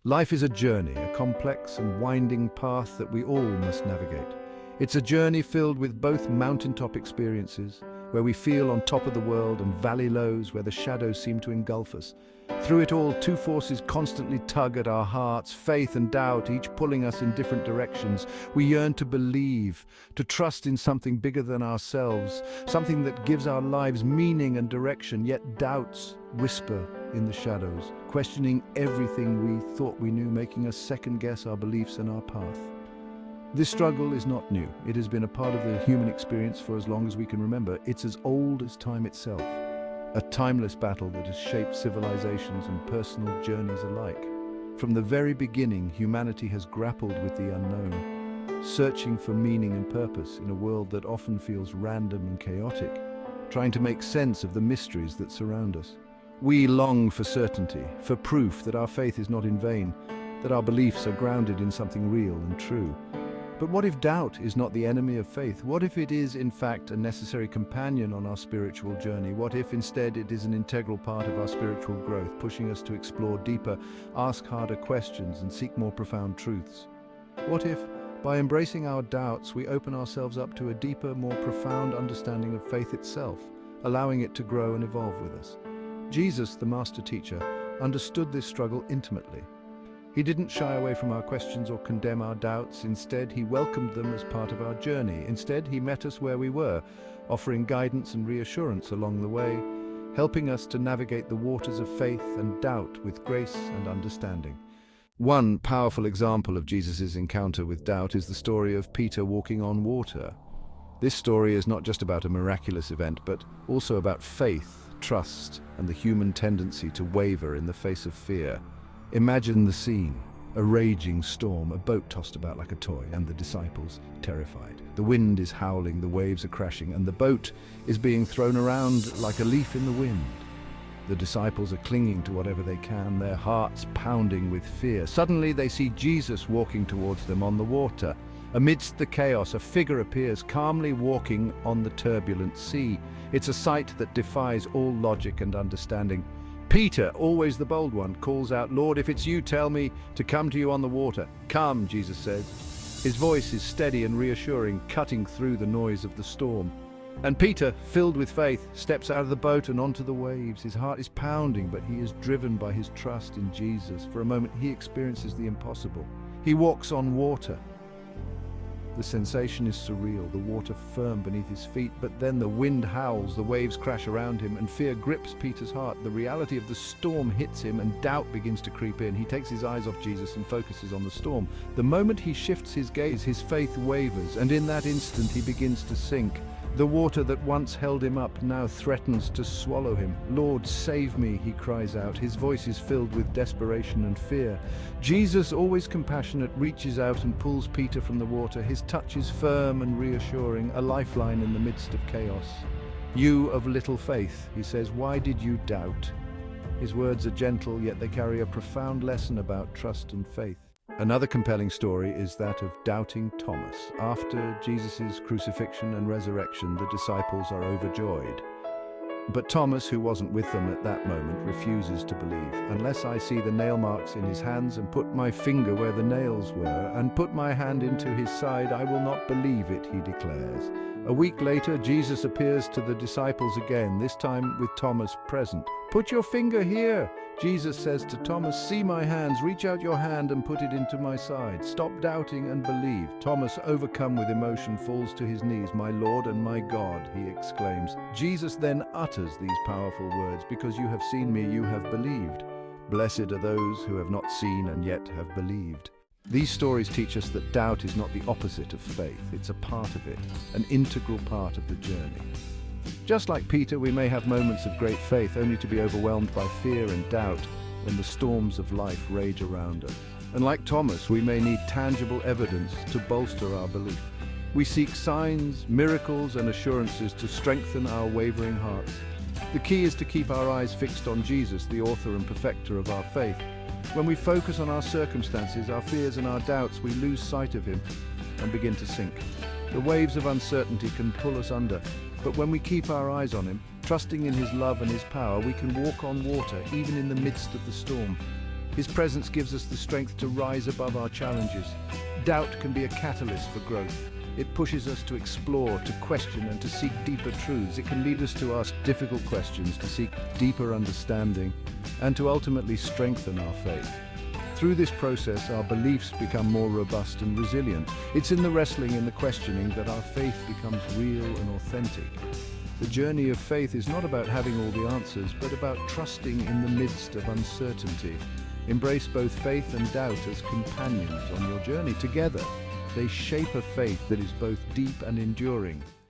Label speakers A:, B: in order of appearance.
A: Life is a journey, a complex and winding path that we all must navigate. It's a journey filled with both mountaintop experiences, where we feel on top of the world, and valley lows where the shadows seem to engulf us. Through it all, two forces constantly tug at our hearts, faith and doubt, each pulling us in different directions. We yearn to believe, to trust in something bigger than ourselves, something that gives our lives meaning and direction, yet doubts whisper in the shadows, questioning everything we thought we knew, making us second-guess our beliefs and our path. This struggle is not new. It has been a part of the human experience for as long as we can remember. It's as old as time itself, a timeless battle that has shaped civilizations and personal journeys alike. From the very beginning, humanity has grappled with the unknown, searching for meaning and purpose in a world that often feels random and chaotic, trying to make sense of the mysteries that surround us. We long for certainty, for proof that our faith is not in vain, that our beliefs are grounded in something real and true. But what if doubt is not the enemy of faith? What if it is, in fact, a necessary companion on our spiritual journey? What if, instead, it is an integral part of our spiritual growth, pushing us to explore deeper, ask harder questions, and seek more profound truths? What if, by embracing our doubts, we open ourselves up to a deeper, more profound understanding of faith itself, allowing it to grow and evolve with us? Jesus, the master teacher, understood this struggle intimately. He didn't shy away from our questions or condemn our doubts. Instead, he welcomed them as part of our journey. Instead, he met us where we were, offering guidance and reassurance along the way, helping us to navigate the waters of faith and doubt with grace and understanding. One powerful example of Jesus' encounter with doubt is the story of Peter walking on water. This story is not just about a miraculous event, but also about faith, trust, and the human tendency to waver in the face of fear. Imagine the scene: a raging storm, a boat tossed about like a toy, and the disciples terrified. The wind is howling, the waves are crashing, and the boat is being thrown around like a leaf in the wind. The disciples are clinging to whatever they can, their hearts pounding with fear. Suddenly they see Jesus walking towards them on the water. Amidst the chaos, a figure appears, calmly walking on the turbulent sea. It's a sight that defies all logic and understanding. Peter, always the bold one, calls out, "Lord, if it's you, tell me to come to you on the water." "Come," Jesus says. His voice is steady and reassuring, cutting through the noise of the storm. And Peter, filled with faith, steps out of the boat and onto the waves. His heart is pounding, but he is driven by his trust in Jesus. For a moment, he experiences the impossible. He walks on water. The sensation is surreal, the water firm beneath his feet, but then the wind howls, the waves crash around him, and fear grips Peter's heart. The reality of the storm hits him, and doubt begins to creep in. He takes his eyes off Jesus and focuses on the storm. The moment he shifts his gaze, his faith wavers, and in that instant he begins to sink. The water that once held him up now threatens to swallow him. "Lord, save me," he cries out. His voice is filled with desperation and fear. Jesus, always compassionate, reaches out and pulls Peter from the water. His touch is firm and reassuring, a lifeline in the midst of chaos. "You of little faith," he says, "why did you doubt?" His words are gentle, yet they carry a profound lesson about trust and faith. Another compelling story is that of doubting Thomas. After Jesus' crucifixion and resurrection, the disciples are overjoyed. But Thomas, who wasn't with them at that moment, refuses to believe. "Unless I see the nail marks in his hands and put my finger where the nails were and put my hand into his side, I will not believe it," he declares. A week later, Jesus appears to the disciples again, this time with Thomas present. "Put your finger here," Jesus says to Thomas. "See my hands, reach out your hand and put it into my side. Stop doubting and believe." Thomas, overcome with emotion, falls to his knees. "My Lord and my God," he exclaims. Jesus then utters these powerful words, "Because you have seen me, you have believed. Blessed are those who have not seen and yet have believed." These stories teach us that doubt is not the opposite of faith. It's a part of it, an integral part of the journey. Just like Peter, we may have moments of great faith only to be overwhelmed by fear and doubt when the storms of life rage around us. And like Thomas, we may need tangible evidence to bolster our belief. We seek signs, miracles, and assurances to strengthen our wavering hearts. The key is to keep our eyes fixed on Jesus, the author and perfecter of our faith. When we focus on our circumstances, our fears and our doubts, we lose sight of him and begin to sink. The waves of uncertainty can pull us under, but when we keep our eyes on him, trusting in his love and his power, we can walk on water even in the midst of the storm. His presence gives us the strength to rise above our challenges. Doubt can be a catalyst for growth. It pushes us to explore, to question, and to seek deeper truths. It can lead us to ask difficult questions, to seek deeper understanding, and to ultimately strengthen our faith. Through this process, our beliefs become more robust and resilient. It's in the wrestling and the questioning that our faith becomes real and authentic. The journey of faith is not about having all the answers, but about trusting in the midst of uncertainty. Embrace both faith and doubt as companions on your journey. Together, they shape a faith that is both deep and enduring.